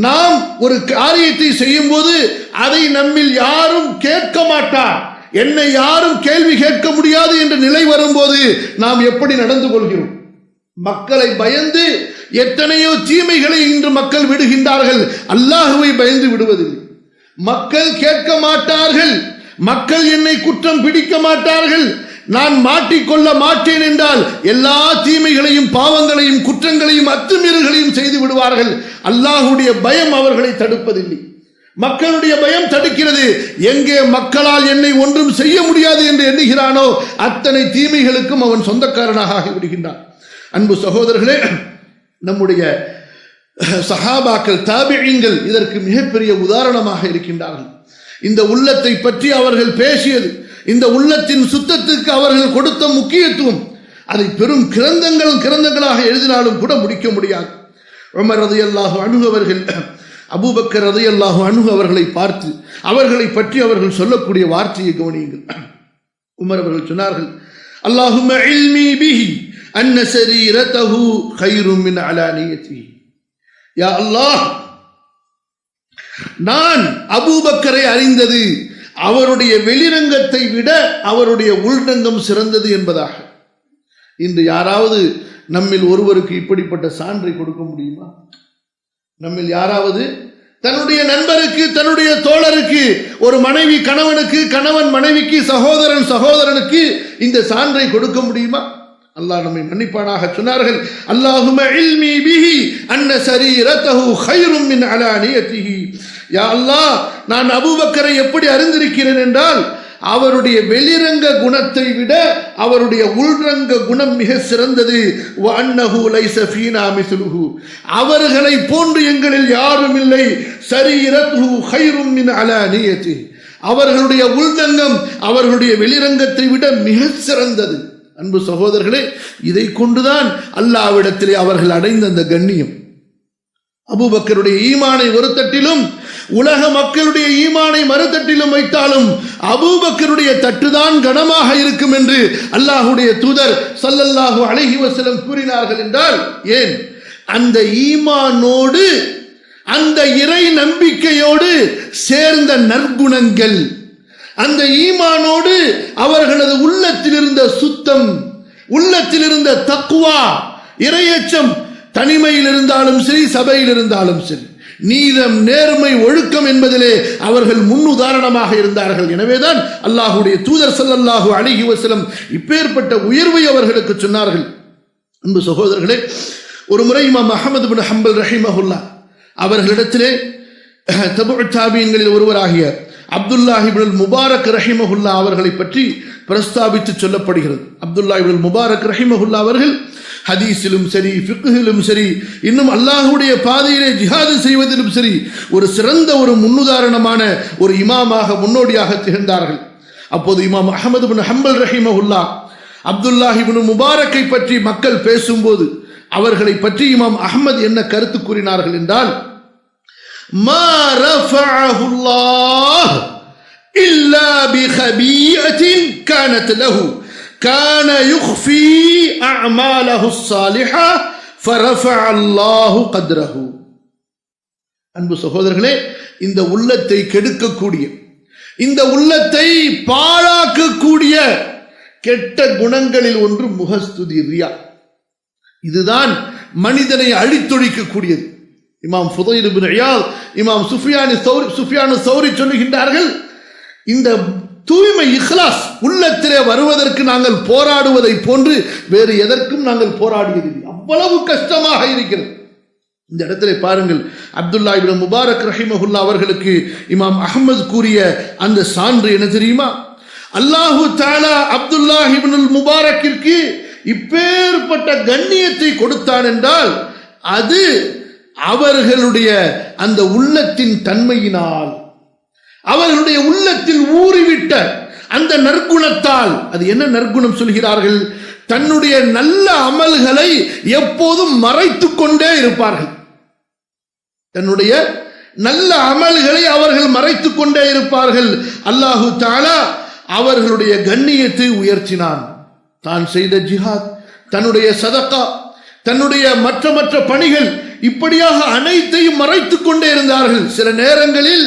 நாம் ஒரு காரியத்தை செய்யும் போது அதை நம்மில் யாரும் கேட்க மாட்டார், என்னை யாரும் கேள்வி கேட்க முடியாது என்ற நிலை வரும்போது நாம் எப்படி நடந்து கொள்கிறோம்? மக்களை பயந்து எத்தனையோ தீமைகளை இன்று மக்கள் விடுகின்றார்கள், அல்லாஹுவை பயந்து விடுவதில்லை. மக்கள் கேட்க மாட்டார்கள், மக்கள் என்னை குற்றம் பிடிக்க மாட்டார்கள், நான் மாட்டிக்கொள்ள மாட்டேன் என்றால் எல்லா தீமைகளையும் பாவங்களையும் குற்றங்களையும் அத்துமீறல்களையும் செய்து விடுவார்கள். அல்லாஹுடைய பயம் அவர்களை தடுப்பதில்லை, மக்களுடைய பயம் தடுக்கிறது. எங்கே மக்களால் என்னை ஒன்றும் செய்ய முடியாது என்று எண்ணுகிறானோ அத்தனை தீமைகளுக்கும் அவன் சொந்தக்காரனாக ஆகிவிடுகின்றான். அன்பு சகோதரர்களே, நம்முடைய சஹாபாக்கள் தாபிஈன்கள் இதற்கு மிகப்பெரிய உதாரணமாக இருக்கின்றார்கள். இந்த உள்ளத்தை பற்றி அவர்கள் பேசியது, இந்த உள்ளத்தின் சுத்தத்துக்கு அவர்கள் கொடுத்த முக்கியத்துவம், அதை பெரும் கிரந்தங்களாக எழுதினாலும் கூட முடிக்க முடியாது. உமர் ரலியல்லாஹு அன்ஹு அவர்கள் அபூபக்கர் ரலியல்லாஹு அன்ஹு அவர்களை பார்த்து அவர்களை பற்றி அவர்கள் சொல்லக்கூடிய வார்த்தையை கவனியுங்கள். உமர் அவர்கள் சொன்னார்கள், அல்லாஹும்ம இல்மி பிஹி அன்ன ஸரீரதஹு கைரும் மின் அலானியதிஹி. யா அல்லாஹ், நான் அபூபக்கரை அறிந்தது அவருடைய வெளிரங்கத்தை விட அவருடைய உள்ரங்கம் சிறந்தது என்பதாக. இன்று யாராவது நம்மில் ஒருவருக்கு இப்படிப்பட்ட சான்றை கொடுக்க முடியுமா? நம்மில் யாராவது தன்னுடைய நண்பருக்கு, தன்னுடைய தோழருக்கு, ஒரு மனைவி கணவனுக்கு, கணவன் மனைவிக்கு, சகோதரன் சகோதரனுக்கு இந்த சான்றை கொடுக்க முடியுமா? அல்லாஹ் நம்மை மன்னிப்பானாக. சொன்னார்கள், அல்லாஹும்ம இல்மி பிஹி அன்ன ஸரீரதஹு கைரும் மின் அலானியதிஹி. யா அல்லாஹ், நான் அபூபக்கரை எப்படி அறிந்திருக்கிறேன் என்றால் அவருடைய வெளிரங்க குணத்தை விட அவருடைய உள்ரங்க குணம் மிக சிறந்தது. வ அன்னஹு லைஸ ஃபீனா மிஸ்லுஹு, அவர்களை போன்று எங்களில் யாரும் இல்லை. ஸரீரதுஹு கைரும் மின் அலானியதிஹி, அவர்களுடைய உள்ரங்கம் அவர்களுடைய வெளிரங்கத்தை விட மிக சிறந்தது. அன்பு சகோதரர்களே, இதை கொண்டுதான் அல்லாஹ்விடத்திலே அவர்கள் அடைந்த அந்த கண்ணியம். அபூபக்கருடைய ஈமானை ஒரு தட்டிலும் உலக மக்களுடைய ஈமானை மறுதட்டிலும் வைத்தாலும் அபூபக்கருடைய தட்டுதான் கனமாக இருக்கும் என்று அல்லாஹ்வுடைய தூதர் ஸல்லல்லாஹு அலைஹி வஸல்லம் கூறினார்கள். என்றால் ஏன்? அந்த ஈமானோடு, அந்த இறை நம்பிக்கையோடு சேர்ந்த நற்குணங்கள், அந்த ஈமானோடு அவர்களது உள்ளத்தில் இருந்த சுத்தம், உள்ளத்தில் இருந்த தக்வா, இறையச்சம், தனிமையில் இருந்தாலும் சரி, சபையில் இருந்தாலும் சரி, நீதம், நேர்மை, ஒழுக்கம் என்பதிலே அவர்கள் முன்னுதாரணமாக இருந்தார்கள். எனவேதான் அல்லாஹ்வுடைய தூதர் ஸல்லல்லாஹு அலைஹி வஸல்லம் இப்பேற்பட்ட உயர்வை அவர்களுக்கு சொன்னார்கள். அன்பு சகோதரர்களே, ஒரு முறை இமாம் அஹ்மத் பின் ஹம்பல் ரஹிமஹுல்லாஹ் அவர்களிடத்திலே தபுஉ தாபீன்களில் ஒருவராகிய அப்துல்லாஹ் இப்னுல் முபாரக் ரஹிமஹுல்லா அவர்களை பற்றி பிரஸ்தாபித்து சொல்லப்படுகிறது. அப்துல்லாஹ் இப்னுல் முபாரக் ரஹிமஹுல்லா அவர்கள் ஹதீஸிலும் சரி, ஃபிக்ஹிலும் சரி, இன்னும் அல்லாஹ்வுடைய பாதையிலே ஜிஹாது செய்வதிலும் சரி ஒரு சிறந்த ஒரு முன்னுதாரணமான ஒரு இமாமாக, முன்னோடியாக திகழ்ந்தார்கள். அப்போது இமாம் அஹ்மத் பின் ஹம்பல் ரஹிமஹுல்லா அப்துல்லாஹ் இப்னு முபாரக்கை பற்றி மக்கள் பேசும்போது அவர்களை பற்றி இமாம் அஹ்மத் என்ன கருத்து கூறினார்கள் என்றால், மா ரஃபஅஹுல்லாஹ் இல்லா பிகபீஅத்தின் கானத் லஹு கான யுக்ஃபி அஅமாலஹு ஸாலிஹா ஃபரஃபஅ அல்லாஹு கத்ரஹு. அன்பு சகோதரர்களே, இந்த உள்ளத்தை கெடுக்கக்கூடிய, இந்த உள்ளத்தை பாழாக்கக்கூடிய கெட்ட குணங்களில் ஒன்று முகஸ்துதி, ரியா. இதுதான் மனிதனை அழித்தொழிக்கக்கூடியது. இமாம் ஃபுதைல் இப்னு இயாத், இமாம் சுஃபியானு ஸௌரி சொல்லுகின்றார்கள், இந்த தூய்மை, இஹ்லாஸ் உள்ளத்திலே வருவதற்கு நாங்கள் போராடுவதை போன்று வேறு எதற்கும் நாங்கள் போராடியதில்லை. அவ்வளவு கஷ்டமாக இருக்கிறது. இந்த இடத்திலே பாருங்கள், அப்துல்லாஹ் இப்னு முபாரக் ரஹிமஹுல்லா அவர்களுக்கு இமாம் அஹ்மத் கூறிய அந்த சான்று என்ன தெரியுமா? அல்லாஹு தஆலா அப்துல்லாஹ் இப்னுல் முபாரக்கிற்கு இப்பேற்பட்ட கண்ணியத்தை கொடுத்தான் என்றால் அது அவர்களுடைய அந்த உள்ளத்தின் தன்மையினால், அவர்களுடைய உள்ளத்தில் ஊறிவிட்ட அந்த நற்குணத்தால். அது என்ன நற்குணம் சொல்கிறார்கள்? தன்னுடைய நல்ல அமல்களை எப்போதும் மறைத்து கொண்டே இருப்பார்கள். தன்னுடைய நல்ல அமல்களை அவர்கள் மறைத்துக் கொண்டே இருப்பார்கள். அல்லாஹு தஆலா அவர்களுடைய கண்ணியத்தை உயர்த்தினான். தான் செய்த ஜிஹாத், தன்னுடைய சதகா, தன்னுடைய மற்ற பணிகள், இப்படியாக அனைத்தையும் மறைத்துக் கொண்டே இருந்தார்கள். சில நேரங்களில்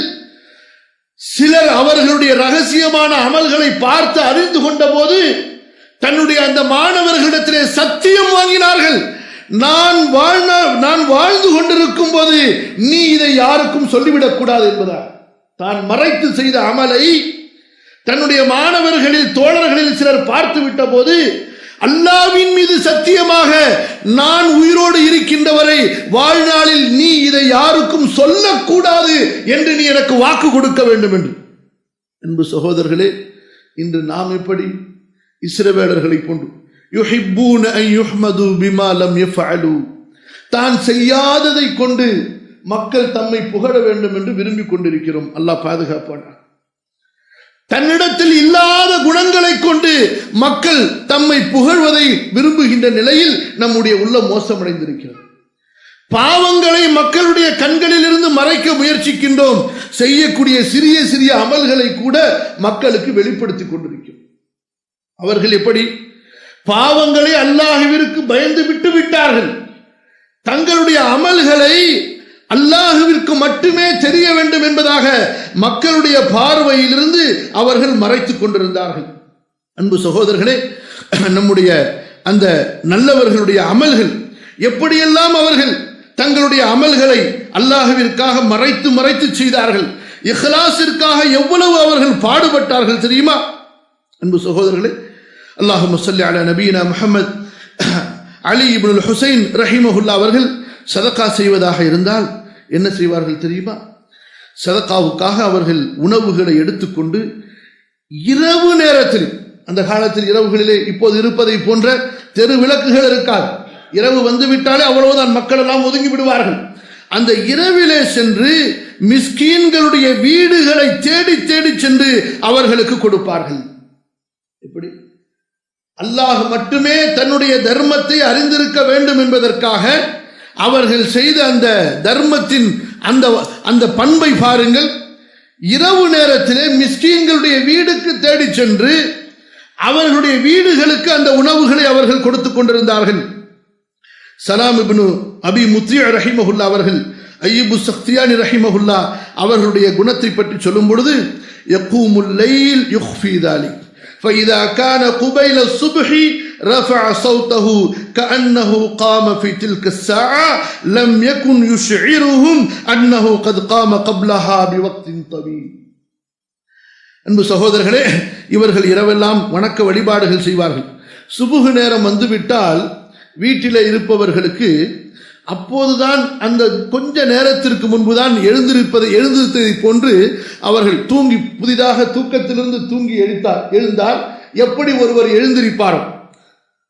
சிலர் அவர்களுடைய ரகசியமான அமல்களை பார்த்து அறிந்து கொண்ட போது தன்னுடைய அந்த மாணவர்களிடத்திலே சத்தியம் வாங்கினார்கள். நான் வாழ்ந்து கொண்டிருக்கும் போது நீ இதை யாருக்கும் சொல்லிவிடக் கூடாது என்பதா தான் மறைத்து செய்த அமலை தன்னுடைய மாணவர்களில் தோழர்களில் சிலர் பார்த்து விட்ட போது அல்லாஹ்வின் மீது சத்தியமாக நான் உயிரோடு இருக்கின்றவரை வாழ்நாளில் நீ இதை யாருக்கும் சொல்லக்கூடாது என்று நீ எனக்கு வாக்கு கொடுக்க வேண்டும் என்று. அன்பு சகோதரர்களே, இன்று நாம் எப்படி இஸ்ரவேலர்களை போன்று யுஹிப்பூன அன் யுஹ்மது பிமா லம் யஃஅலு, தான் செய்யாததை கொண்டு மக்கள் தம்மை புகழ வேண்டும் என்று விரும்பிக் கொண்டிருக்கிறோம். அல்லாஹ் பாதுகாப்பானார். தன்னிடத்தில் இல்லாத குணங்களை கொண்டு மக்கள் தம்மை புகழ்வதை விரும்புகின்ற நிலையில் நம்முடைய உள்ளம் மோசமடைந்திருக்கிறது. பாவங்களை மக்களுடைய கண்களில் இருந்து மறைக்க முயற்சிக்கின்றோம். செய்யக்கூடிய சிறிய சிறிய அமல்களை கூட மக்களுக்கு வெளிப்படுத்திக் கொண்டிருக்கிறோம். அவர்கள் எப்படி பாவங்களை அல்லாஹ்விற்கு பயந்து விட்டு விட்டார்கள். தங்களுடைய அமல்களை அல்லாஹ்விற்கு மட்டுமே தெரிய வேண்டும் என்பதாக மக்களுடைய பார்வையிலிருந்து அவர்கள் மறைத்துக் கொண்டிருந்தார்கள். அன்பு சகோதரர்களே, நம்முடைய அந்த நல்லவர்களுடைய அமல்கள் எப்படியெல்லாம் அவர்கள் தங்களுடைய அமல்களை அல்லாஹ்விற்காக மறைத்து செய்தார்கள். இஹ்லாஸிற்காக எவ்வளவு அவர்கள் பாடுபட்டார்கள் தெரியுமா? அன்பு சகோதரர்களே, அல்லாஹும்ம ஸல்லி அலா நபியினா முஹம்மத். அலி இப்னுல் ஹுசைன் ரஹிமஹுல்லா அவர்கள் சதகா செய்வதாக இருந்தால் என்ன செய்வார்கள் தெரியுமா? சதகாவுக்காக அவர்கள் உணவுகளை எடுத்துக்கொண்டு இரவு நேரத்தில், அந்த காலத்தில் இரவுகளிலே இப்போது இருப்பதை போன்ற தெரு விளக்குகள் இருக்காது. இரவு வந்துவிட்டாலே அவ்வளவுதான், மக்கள் எல்லாம் ஒதுங்கி விடுவார்கள். அந்த இரவிலே சென்று மிஸ்கீன்களுடைய வீடுகளை தேடி சென்று அவர்களுக்கு கொடுப்பார்கள். எப்படி? அல்லாஹ் மட்டுமே தன்னுடைய தர்மத்தை அறிந்திருக்க வேண்டும் என்பதற்காக அவர்கள் செய்த அந்த தர்மத்தின் அந்த பண்பை பாருங்கள். இரவு நேரத்திலே மிஸ்கீன்களுடைய வீடுக்கு தேடி சென்று அவர்களுடைய வீடுகளுக்கு அந்த உணவுகளை அவர்கள் கொடுத்துக் கொண்டிருந்தார்கள். சலாம் இப்னு அபி முத்ரி ரஹிமஹுல்லா அவர்கள், அய்யூபு சக்தியானி ரஹிமஹுல்லா அவர்களுடைய குணத்தை பற்றி சொல்லும் பொழுது, யகூமுல் லைல் யுக்ஃபி தாலிக் فإذا كان قبيل الصبح رفع صوته كأنه قام في تلك الساعة لم يكن يشعرهم أنه قد قام قبلها بوقت طويل. அன்பு சகோதரர்களே, இவர்கள் இரவெல்லாம் வணக்க வழிபாடுகள் செய்வார்கள். சுபுஹ் நேரம் வந்துவிட்டால் வீட்டிலே இருப்பவர்களுக்கு அப்போதுதான் அந்த கொஞ்ச நேரத்திற்கு முன்புதான் எழுந்திருப்பதை போன்று அவர்கள் தூங்கி புதிதாக தூக்கத்திலிருந்து தூங்கி எழுந்தால் எப்படி ஒருவர் எழுந்திருப்பாரோ,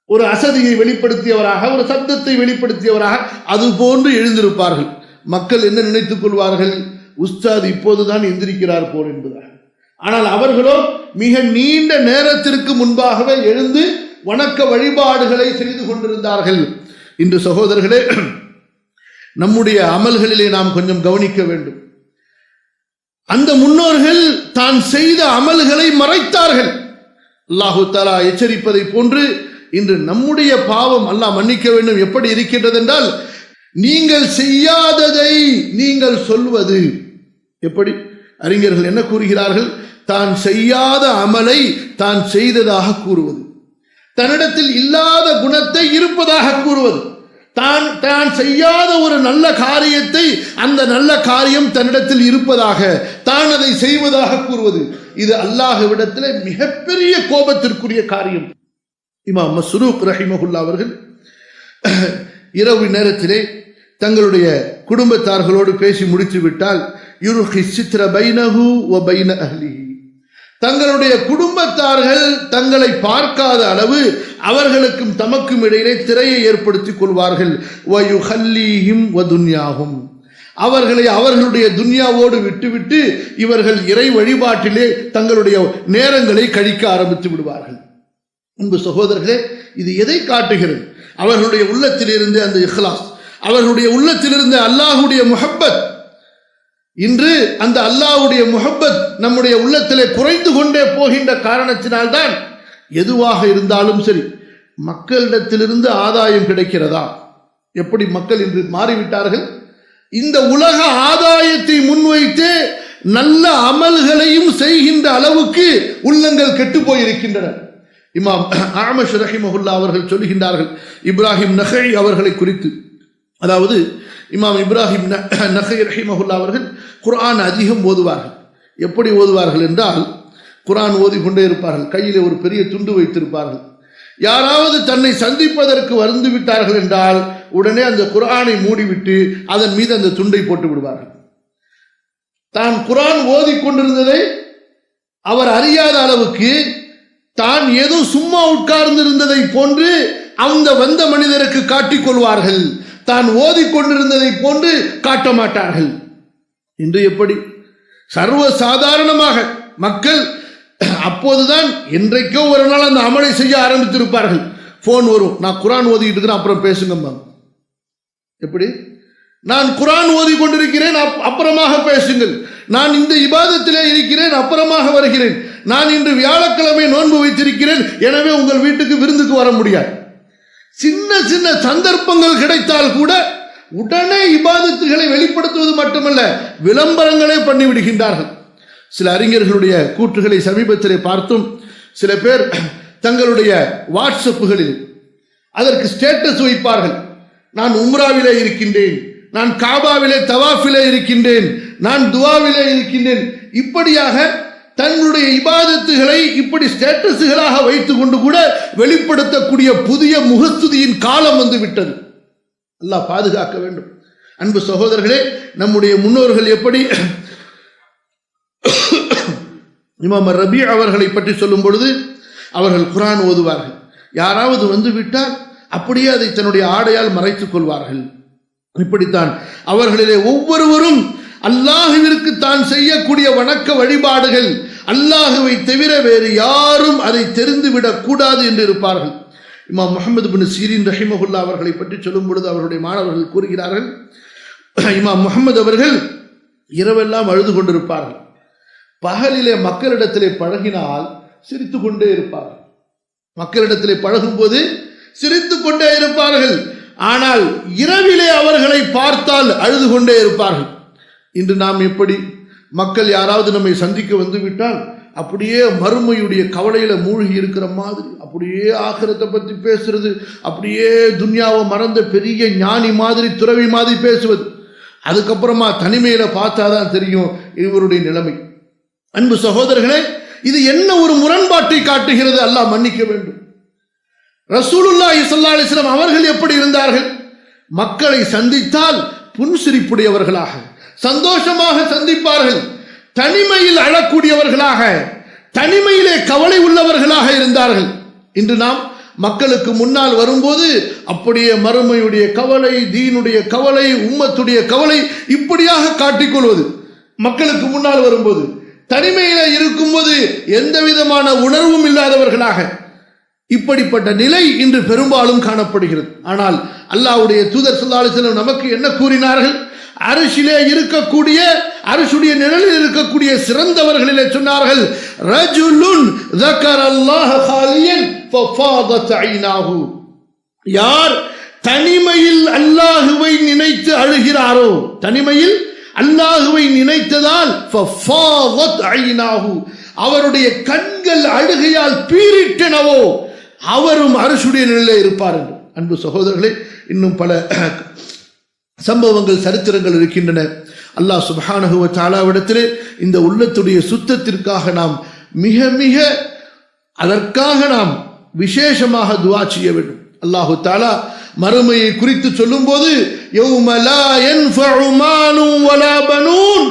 ஒரு அசதியை வெளிப்படுத்தியவராக, ஒரு சப்தத்தை வெளிப்படுத்தியவராக அது போன்று எழுந்திருப்பார்கள். மக்கள் என்ன நினைத்துக் கொள்வார்கள்? உஸ்தாத் இப்போதுதான் எந்திரிக்கிறார் போல் என்பதாக. ஆனால் அவர்களோ மிக நீண்ட நேரத்திற்கு முன்பாகவே எழுந்து வணக்க வழிபாடுகளை செய்து கொண்டிருந்தார்கள். இன்று சகோதரர்களே, நம்முடைய அமல்களிலே நாம் கொஞ்சம் கவனிக்க வேண்டும். அந்த முன்னோர்கள் தான் செய்த அமல்களை மறைத்தார்கள். அல்லாஹு தஆலா எச்சரிப்பதை போன்று இன்று நம்முடைய பாவம் அல்லாஹ் மன்னிக்க வேண்டும் எப்படி இருக்கின்றது என்றால், நீங்கள் செய்யாததை நீங்கள் சொல்வது. எப்படி? அறிஞர்கள் என்ன கூறுகிறார்கள்? தான் செய்யாத அமலை தான் செய்ததாக கூறுவது, தன்னிடத்தில் இல்லாத குணத்தை இருப்பதாக கூறுவது, தான் செய்யாத ஒரு நல்ல காரியத்தை அந்த நல்ல காரியம் தன்னிடத்தில் இருப்பதாக, தான் அதை செய்வதாக கூறுவது. இது அல்லாஹ்விடத்திலே மிகப்பெரிய கோபத்திற்குரிய காரியம். இமாம் மஸ்ரூக் ரஹிமஹுல்லா அவர்கள் இரவு நேரத்திலே தங்களுடைய குடும்பத்தார்களோடு பேசி முடித்து விட்டால், யுர்ஹி சித்ர பைனஹு வ பைன அஹ்லிஹி, தங்களுடைய குடும்பத்தார்கள் தங்களை பார்க்காத அளவு அவர்களுக்கும் தமக்கும் இடையிலே திரையை ஏற்படுத்திக் கொள்வார்கள். வயுஹல்லீஹிம் வதுன்யாஹும், அவர்களை அவர்களுடைய துன்யாவோடு விட்டுவிட்டு இவர்கள் இறை வழிபாட்டிலே தங்களுடைய நேரங்களை கழிக்க ஆரம்பித்து விடுவார்கள். அன்பு சகோதரர்களே, இது எதை காட்டுகிறது? அவர்களுடைய உள்ளத்திலிருந்து அந்த இஹ்லாஸ், அவர்களுடைய உள்ளத்திலிருந்து அல்லாஹ்வுடைய முஹப்பத் இன்று அந்த அல்லாஹ்வுடைய முஹப்பத் நம்முடைய உள்ளத்திலே குறைந்து கொண்டே போகின்ற காரணத்தினால்தான் எதுவாக இருந்தாலும் சரி மக்களிடத்திலிருந்து ஆதாயம் கிடைக்கிறதா? எப்படி மக்கள் இன்று மாறிவிட்டார்கள்? இந்த உலக ஆதாயத்தை முன்வைத்து நல்ல அமல்களையும் செய்கின்ற அளவுக்கு உள்ளங்கள் கெட்டு போயிருக்கின்றன. இமாம் அஹ்மத் ரஹிமஹுல்லா அவர்கள் சொல்லுகின்றார்கள் இப்ராஹிம் நஹை அவர்களை குறித்து. அதாவது இமாம் இப்ராஹிம் நஹை ரஹிமஹுல்லா அவர்கள் குர்ஆன் அதிகம் ஓதுவார்கள். எப்படி ஓதுவார்கள் என்றால், குர்ஆன் ஓதிக்கொண்டே இருப்பார்கள். கையில் ஒரு பெரிய துண்டு வைத்திருப்பார்கள். யாராவது தன்னை சந்திப்பதற்கு வந்து விட்டார்கள் என்றால் உடனே அந்த குர்ஆனை மூடிவிட்டு அதன் மீது அந்த துண்டை போட்டு விடுவார்கள். தான் குர்ஆன் ஓதிக்கொண்டிருந்ததை அவர் அறியாத அளவுக்கு தான் ஏதோ சும்மா உட்கார்ந்திருந்ததை போன்று அந்த வந்த மனிதருக்கு காட்டிக் கொள்வார்கள். தான் ஓதிக்கொண்டிருந்ததை போன்று காட்ட மாட்டார்கள். இன்று எப்படி சர்வ சாதாரணமாக மக்கள் அப்போதுதான் என்றைக்கோ ஒரு நாள் அந்த அமலை செய்ய ஆரம்பித்திருப்பார்கள். போன் வரும், நான் குர்ஆன் ஓதிட்டு இருக்கிறேன் அப்புறம் பேசுங்க. எப்படி? நான் குர்ஆன் ஓதி கொண்டிருக்கிறேன் அப்புறமாக பேசுங்கள். நான் இந்த இபாதத்திலே இருக்கிறேன் அப்புறமாக வருகிறேன். நான் இன்று வியாழக்கிழமை நோன்பு வைத்திருக்கிறேன், எனவே உங்கள் வீட்டுக்கு விருந்துக்கு வர முடியாது. சின்ன சின்ன சந்தர்ப்பங்கள் கிடைத்தால் கூட உடனே இபாதத்துகளை வெளிப்படுத்துவது மட்டுமல்ல, விளம்பரங்களே பண்ணிவிடுகின்றார்கள். சில அறிஞர்களுடைய கூற்றுகளை சமீபத்திலே பார்த்தும், சில பேர் தங்களுடைய வாட்ஸ்அப்புகளில் அதற்கு ஸ்டேட்டஸ் வைப்பார்கள். நான் உம்ராவிலே இருக்கின்றேன், நான் காபாவிலே தவாஃபிலே இருக்கின்றேன், நான் துவாவிலே இருக்கின்றேன். இப்படியாக தன்னுடைய இபாதத்துகளை இப்படி ஸ்டேட்டஸ்களாக வைத்துக் கொண்டு கூட வெளிப்படுத்தக்கூடிய புதிய முகஸ்துதியின் காலம் வந்து விட்டது. அல்லாஹ் பாதுகாக்க வேண்டும். அன்பு சகோதரர்களே, நம்முடைய முன்னோர்கள் எப்படி இமாம் ரபி அவர்களை பற்றி சொல்லும் பொழுது அவர்கள் குர்ஆன் ஓதுவார்கள். யாராவது வந்து விட்டால் அப்படியே அதை தன்னுடைய ஆடையால் மறைத்துக் கொள்வார்கள். இப்படித்தான் அவர்களிலே ஒவ்வொருவரும் அல்லாஹுவிற்கு தான் செய்யக்கூடிய வணக்க வழிபாடுகள் அல்லாஹுவை தவிர வேறு யாரும் அதை தெரிந்துவிடக் கூடாது என்று இருப்பார்கள். இமாம் முஹம்மது பின் சீரின் ரஹிமஹுல்லா அவர்களை பற்றி சொல்லும் பொழுது அவருடைய மாணவர்கள் கூறுகிறார்கள், இமாம் முஹம்மது அவர்கள் இரவெல்லாம் அழுது கொண்டிருப்பார்கள். பகலிலே மக்களிடத்திலே பழகினால் சிரித்து கொண்டே இருப்பார்கள். மக்களிடத்திலே பழகும் போது சிரித்து கொண்டே இருப்பார்கள். ஆனால் இரவிலே அவர்களை பார்த்தால் அழுது கொண்டே இருப்பார்கள். இன்று நாம் எப்படி? மக்கள் யாராவது நம்மை சந்திக்க வந்து விட்டால் அப்படியே மறுமையுடைய கவலையில மூழ்கி இருக்கிற மாதிரி, அப்படியே ஆகிரத்தை பற்றி பேசுறது, அப்படியே துன்யாவை மறந்த பெரிய ஞானி மாதிரி துறவி மாதிரி பேசுவது. அதுக்கப்புறமா தனிமையில பார்த்தாதான் தெரியும் இவருடைய நிலைமை. அன்பு சகோதரர்களே, இது என்ன ஒரு முரண்பாட்டை காட்டுகிறது? அல்லாஹ் மன்னிக்க வேண்டும். ரசூலுல்லாஹி ஸல்லல்லாஹு அலைஹி வஸல்லம் அவர்கள் எப்படி இருந்தார்கள்? மக்களை சந்தித்தால் புன்சிரிப்புடையவர்களாக, சந்தோஷமாக சந்திப்பார்கள். தனிமையில் அழக்கூடியவர்களாக, தனிமையிலே கவலை உள்ளவர்களாக இருந்தார்கள். இன்று நாம் மக்களுக்கு முன்னால் வரும்போது அப்படியே மறுமையுடைய கவலை, தீனுடைய கவலை, உம்மத்துடைய கவலை இப்படியாக காட்டிக்கொள்வது. மக்களுக்கு முன்னால் வரும்போது தனிமையில இருக்கும்போது எந்த விதமான உணர்வும் இல்லாதவர்களாக, இப்படிப்பட்ட நிலை இன்று பெரும்பாலும் காணப்படுகிறது. ஆனால் அல்லாஹ்வுடைய தூதர் ஸல்லல்லாஹு அலைஹி வஸல்லம் நமக்கு என்ன கூறினார்கள்? அரிசிலே இருக்கக்கூடிய, அரிசுடைய நிழலில் இருக்கக்கூடிய சிறந்தவர்களிலே சொன்னார்கள், ரஜுலுன் ذكرல்லாஹ காலியன் ஃபஃபாதத் ஐனாஹு. யார் தனிமையில் அல்லாஹ்வை நினைத்து அழுகிறாரோ, தனிமையில் அல்லாஹ்வை நினைத்ததால் ஃபஃபாதத் ஐனாஹு, அவருடைய கண்கள் அழுகையால் பீரிட்டனவோ அவரும் அரிசுடைய நிலையிலே இருப்பார் என்று. அன்பு சகோதரர்களே, இன்னும் பல சம்பவங்கள், சரித்திரங்கள் இருக்கின்றன. அல்லாஹ் சுப்ஹானஹு வ தஆலாவிடத்திலே இந்த உள்ளத்துடைய சுத்தத்திற்காக நாம் மிக மிக அதற்காக நாம் விசேஷமாக துஆ செய்ய வேண்டும். அல்லாஹு தஆலா மறுமையை குறித்து சொல்லும்போது, யௌம லா யன்ஃபஉ மாலும் வலா பனூன்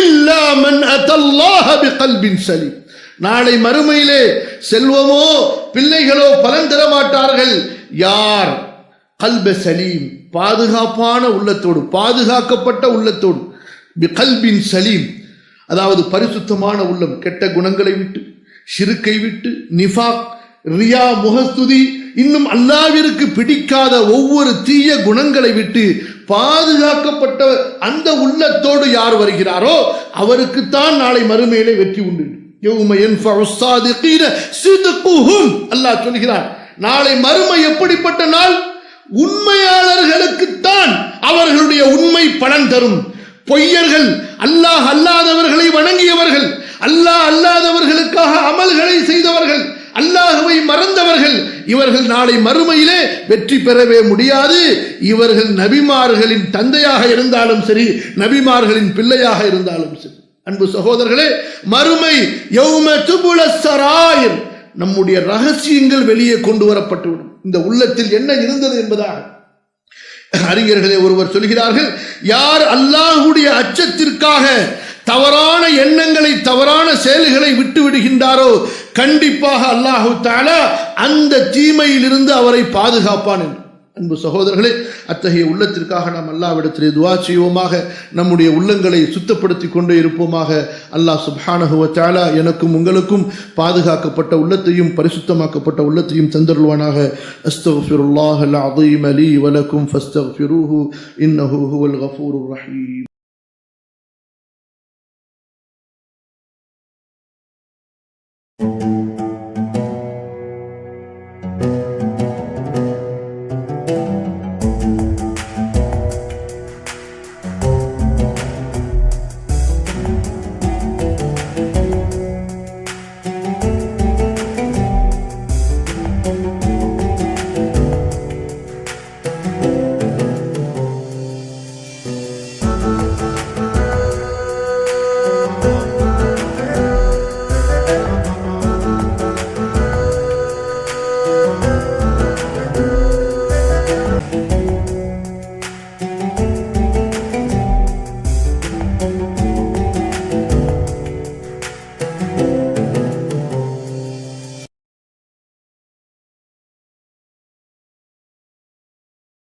இல்லா மன் அத்தல்லாஹ பிகல்பின் சலீம். நாளை மறுமையிலே செல்வமோ பிள்ளைகளோ பலன் தர மாட்டார்கள். யார் கல்ப சலீம், பாதுகாப்பான உள்ளத்தோடு, பாதுகாக்கப்பட்ட உள்ளத்தோடு, பிகல்பின் சலீம், அதாவது பரிசுத்தமான உள்ளம், கெட்ட குணங்களை விட்டு, ஷிர்க்கை விட்டு, நிஃபாக், ரியா, முகஸ்துதி, இன்னும் அல்லாஹ்விற்கு பிடிக்காத ஒவ்வொரு தீய குணங்களை விட்டு பாதுகாக்கப்பட்ட அந்த உள்ளத்தோடு யார் வருகிறாரோ அவருக்குத்தான் நாளை மறுமையிலே வெற்றி உண்டு. அல்லாஹ் சொல்கிறார், நாளை மறுமை எப்படிப்பட்ட நாள்? உண்மையாளர்களுக்குத்தான் அவர்களுடைய உண்மை பலன் தரும். பொய்யர்கள், அல்லாஹ் அல்லாதவர்களை வணங்கியவர்கள், அல்லாஹ் அல்லாதவர்களுக்காக அமல்களை செய்தவர்கள், அல்லாஹுவை மறந்தவர்கள், இவர்கள் நாளை மறுமையிலே வெற்றி பெறவே முடியாது. இவர்கள் நபிமார்களின் தந்தையாக இருந்தாலும் சரி, நபிமார்களின் பிள்ளையாக இருந்தாலும் சரி. அன்பு சகோதரர்களே, மறுமை யௌம துபுலஸ் சராயிர், நம்முடைய ரகசியங்கள் வெளியே கொண்டு வரப்பட்டுவிடும். இந்த உள்ளத்தில் என்ன இருந்தது என்பதாக அறிஞர்களே ஒருவர் சொல்கிறார்கள், யார் அல்லாஹ்வுடைய அச்சத்திற்காக தவறான எண்ணங்களை, தவறான செயல்களை விட்டு விடுகின்றாரோ கண்டிப்பாக அல்லாஹு தஆலா அந்த தீமையிலிருந்து அவரை பாதுகாப்பான் என்று. அன்பு சகோதரர்களே, அத்தகைய உள்ளத்திற்காக நாம் அல்லாஹ்விடத்திலே துஆ செய்வோமாக. நம்முடைய உள்ளங்களை சுத்தப்படுத்தி கொண்டே இருப்போமாக. அல்லாஹ் சுப்ஹானஹு வ தஆலா எனக்கும் உங்களுக்கும் பாதுகாக்கப்பட்ட உள்ளத்தையும் பரிசுத்தமாக்கப்பட்ட உள்ளத்தையும் தந்தருள்வானாக. அஸ்தக்ஃபிருல்லாஹல் அஸீம் லீ வ லக்கும் ஃபஸ்தக்ஃபிரூஹு இன்னஹு ஹுவல் கஃபூருர் ரஹீம்.